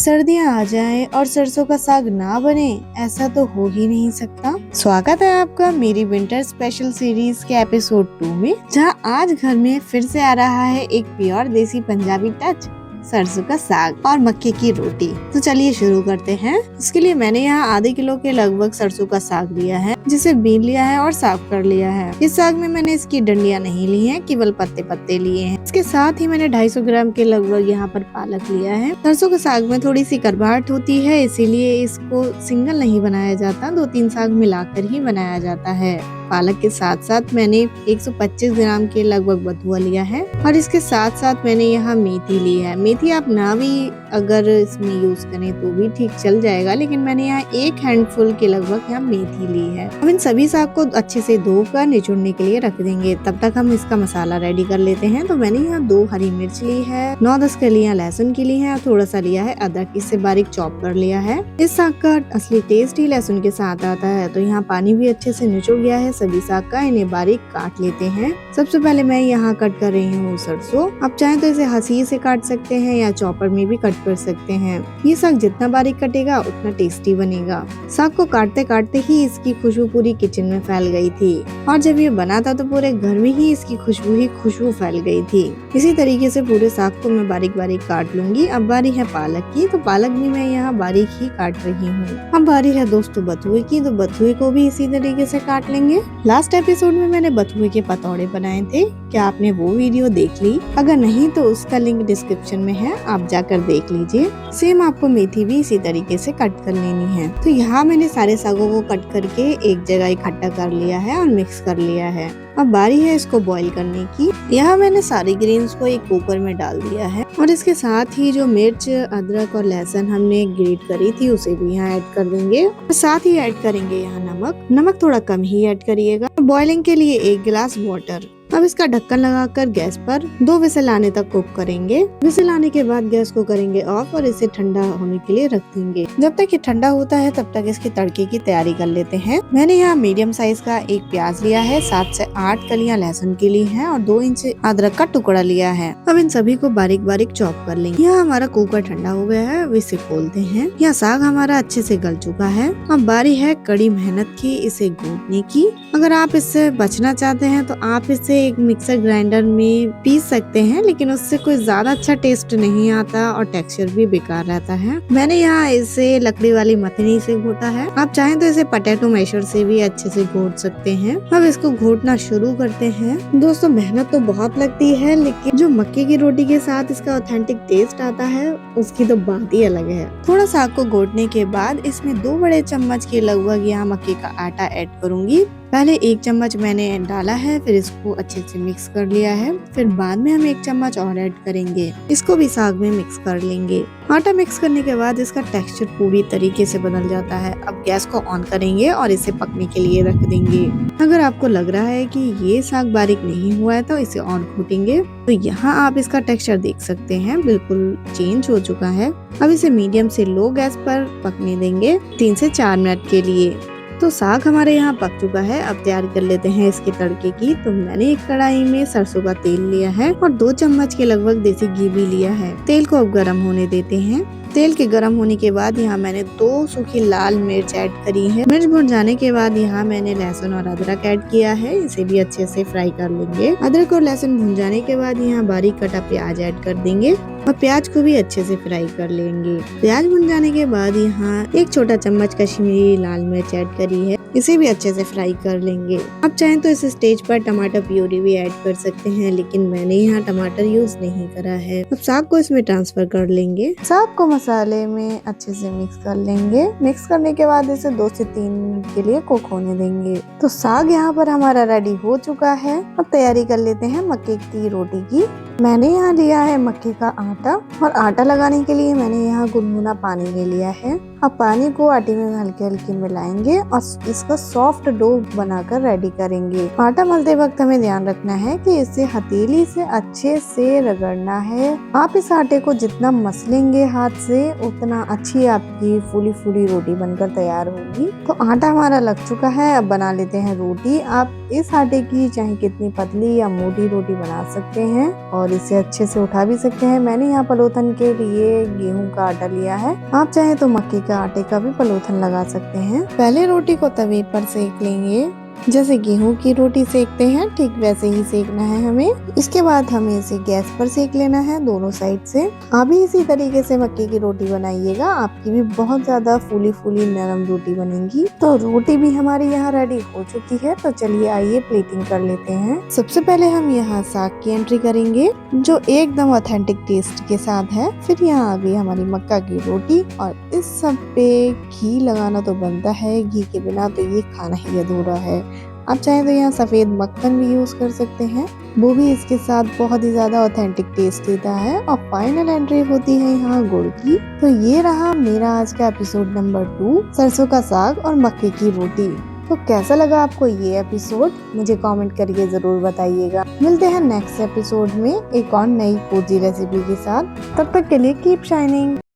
सर्दियाँ आ जाएं और सरसों का साग ना बने, ऐसा तो हो ही नहीं सकता। स्वागत है आपका मेरी विंटर स्पेशल सीरीज के एपिसोड 2 में, जहां आज घर में फिर से आ रहा है एक प्योर देसी पंजाबी टच, सरसों का साग और मक्के की रोटी। तो चलिए शुरू करते हैं। इसके लिए मैंने यहाँ आधे किलो के लगभग सरसों का साग लिया है, जिसे बीन लिया है और साफ कर लिया है। इस साग में मैंने इसकी डंडियां नहीं ली हैं, केवल पत्ते पत्ते लिए हैं। इसके साथ ही मैंने 250 ग्राम के लगभग यहाँ पर पालक लिया है। सरसों के साग में थोड़ी सी करवाहट होती है, इसीलिए इसको सिंगल नहीं बनाया जाता, 2-3 साग मिलाकर ही बनाया जाता है। पालक के साथ साथ मैंने 125 ग्राम के लगभग बथुआ लिया है और इसके साथ साथ मैंने यहाँ मेथी ली है। मेथी आप ना भी अगर इसमें यूज करें तो भी ठीक चल जाएगा, लेकिन मैंने यहाँ 1 हैंडफुल के लगभग यहाँ मेथी ली है। हम इन सभी साग को अच्छे से धोकर निचोड़ने के लिए रख देंगे। तब तक हम इसका मसाला रेडी कर लेते हैं। तो मैंने यहाँ 2 हरी मिर्च ली है, 9-10 कलियां लहसुन की ली है और थोड़ा सा लिया है अदरक, इसे बारीक चॉप कर लिया है। इस साग का असली टेस्ट ही लहसुन के साथ आता है। तो यहाँ पानी भी अच्छे से निचोड़ गया है सभी साग का। इन्हें बारीक काट लेते हैं। सबसे पहले मैं यहाँ कट कर रही हूँ सरसों। आप चाहें तो इसे हंसी से काट सकते हैं या चॉपर में भी कट कर सकते हैं। ये साग जितना बारीक कटेगा उतना टेस्टी बनेगा। साग को काटते काटते ही इसकी खुशबू पूरी किचन में फैल गई थी और जब ये बना था तो पूरे घर में ही इसकी खुशबू फैल गई थी। इसी तरीके से पूरे साग को मैं बारीक बारीक काट लूंगी। अब बारी है पालक की, तो पालक भी मैं यहाँ बारीक ही काट रही हूँ। अब बारी है दोस्तों बथुए की, तो बथुए को भी इसी तरीके से काट लेंगे। लास्ट एपिसोड में मैंने बथुए के पतौड़े बनाए थे, क्या आपने वो वीडियो देख ली? अगर नहीं तो उसका लिंक डिस्क्रिप्शन में है, आप जाकर देख लीजिए। सेम आपको मेथी भी इसी तरीके से कट कर लेनी है। तो यहाँ मैंने सारे सागों को कट करके एक जगह इकट्ठा कर लिया है और मिक्स कर लिया है। अब बारी है इसको बॉईल करने की। यहाँ मैंने सारे ग्रेन्स को एक कुकर में डाल दिया है और इसके साथ ही जो मिर्च, अदरक और लहसुन हमने ग्रेट करी थी उसे भी यहाँ ऐड कर देंगे। साथ ही ऐड करेंगे यहाँ नमक थोड़ा कम ही ऐड करिएगा। बॉइलिंग के लिए 1 गिलास वाटर। अब इसका ढक्कन लगाकर गैस पर 2 विसल आने तक कुक करेंगे। विसल आने के बाद गैस को करेंगे ऑफ और इसे ठंडा होने के लिए रख देंगे। जब तक ये ठंडा होता है तब तक इसके तड़के की तैयारी कर लेते हैं। मैंने यहाँ मीडियम साइज का 1 प्याज लिया है, 7 से 8 कलियां लहसुन की ली हैं और 2 इंच अदरक का टुकड़ा लिया है। अब इन सभी को बारीक बारीक चॉप कर लेंगे। यहाँ हमारा कुकर ठंडा हो गया है, अब इसे खोलते हैं। यहाँ साग हमारा अच्छे से गल चुका है। अब बारी है कड़ी मेहनत की, इसे गूंथने की। अगर आप इससे बचना चाहते हैं तो आप इसे एक मिक्सर ग्राइंडर में पीस सकते हैं, लेकिन उससे कोई ज्यादा अच्छा टेस्ट नहीं आता और टेक्सचर भी बेकार रहता है। मैंने यहाँ इसे लकड़ी वाली मथनी से घोटा है। आप चाहें तो इसे पोटैटो मैशर से भी अच्छे से घोट सकते हैं। अब इसको घोटना शुरू करते हैं। दोस्तों मेहनत तो बहुत लगती है, लेकिन जो मक्के की रोटी के साथ इसका ऑथेंटिक टेस्ट आता है उसकी तो बात ही अलग है। थोड़ा साग को घोटने के बाद इसमें 2 बड़े चम्मच के लगभग यहाँ मक्के का आटा ऐड करूंगी। पहले 1 चम्मच मैंने डाला है, फिर इसको अच्छे से मिक्स कर लिया है। फिर बाद में हम 1 चम्मच और ऐड करेंगे, इसको भी साग में मिक्स कर लेंगे। आटा मिक्स करने के बाद इसका टेक्सचर पूरी तरीके से बदल जाता है। अब गैस को ऑन करेंगे और इसे पकने के लिए रख देंगे। अगर आपको लग रहा है कि ये साग बारीक नहीं हुआ है तो इसे और घोटेंगे। तो यहाँ आप इसका टेक्सचर देख सकते हैं, बिल्कुल चेंज हो चुका है। अब इसे मीडियम से लो गैस पर पकने देंगे 3 से 4 मिनट के लिए। तो साग हमारे यहाँ पक चुका है। अब तैयार कर लेते हैं इसके तड़के की। तो मैंने एक कढ़ाई में सरसों का तेल लिया है और 2 चम्मच के लगभग देसी घी भी लिया है। तेल को अब गर्म होने देते हैं। तेल के गर्म होने के बाद यहाँ मैंने 2 सूखी लाल मिर्च ऐड करी है। मिर्च भुन जाने के बाद यहाँ मैंने लहसुन और अदरक ऐड किया है, इसे भी अच्छे से फ्राई कर लेंगे। अदरक और लहसुन भुन जाने के बाद यहाँ बारीक कटा प्याज ऐड कर देंगे और प्याज को भी अच्छे से फ्राई कर लेंगे। प्याज भुन जाने के बाद यहाँ 1 छोटा चम्मच कश्मीरी लाल मिर्च ऐड करी है, इसे भी अच्छे से फ्राई कर लेंगे। आप चाहें तो इस स्टेज पर टमाटर प्यूरी भी ऐड कर सकते हैं, लेकिन मैंने यहाँ टमाटर यूज नहीं करा है। अब साग को इसमें ट्रांसफर कर लेंगे। साग को मसाले में अच्छे से मिक्स कर लेंगे। मिक्स करने के बाद इसे 2 से 3 मिनट के लिए कुक होने देंगे। तो साग यहाँ पर हमारा रेडी हो चुका है। अब तैयारी कर लेते हैं मक्के की रोटी की। मैंने यहाँ लिया है मक्के का आटा और आटा लगाने के लिए मैंने यहाँ गुनगुना पानी ले लिया है। अब पानी को आटे में हल्के हल्के मिलाएंगे और इसका सॉफ्ट डो बनाकर रेडी करेंगे। आटा मलते वक्त हमें ध्यान रखना है कि इसे हथेली से अच्छे से रगड़ना है। आप इस आटे को जितना मसलेंगे हाथ से उतना अच्छी आपकी फूली फूली रोटी बनकर तैयार होगी। तो आटा हमारा लग चुका है। अब बना लेते हैं रोटी। आप इस आटे की चाहे कितनी पतली या मोटी रोटी बना सकते हैं और और इसे अच्छे से उठा भी सकते हैं। मैंने यहाँ पलोथन के लिए गेहूं का आटा लिया है, आप चाहे तो मक्के के आटे का भी पलोथन लगा सकते हैं। पहले रोटी को तवे पर सेक लेंगे, जैसे गेहूं की रोटी सेकते हैं ठीक वैसे ही सेकना है हमें। इसके बाद हमें इसे गैस पर सेक लेना है दोनों साइड से। आप भी इसी तरीके से मक्के की रोटी बनाइएगा, आपकी भी बहुत ज्यादा फूली फूली नरम रोटी बनेगी। तो रोटी भी हमारी यहाँ रेडी हो चुकी है, तो चलिए आइए प्लेटिंग कर लेते हैं। सबसे पहले हम यहाँ साग की एंट्री करेंगे जो एकदम ऑथेंटिक टेस्ट के साथ है। फिर यहाँ आ गई हमारी मक्का की रोटी और इस सब पे घी लगाना तो बनता है, घी के बिना तो ये खाना ही अधूरा है। आप चाहे तो यहाँ सफेद मक्खन भी यूज कर सकते हैं, वो भी इसके साथ बहुत ही ज्यादा ऑथेंटिक टेस्ट देता है। और फाइनल एंट्री होती है यहाँ गुड़ की। तो ये रहा मेरा आज का एपिसोड नंबर 2, सरसों का साग और मक्के की रोटी। तो कैसा लगा आपको ये एपिसोड, मुझे कमेंट करके जरूर बताइएगा। मिलते हैं नेक्स्ट एपिसोड में एक और नई कोजी रेसिपी के साथ। तब तक के लिए कीप शाइनिंग।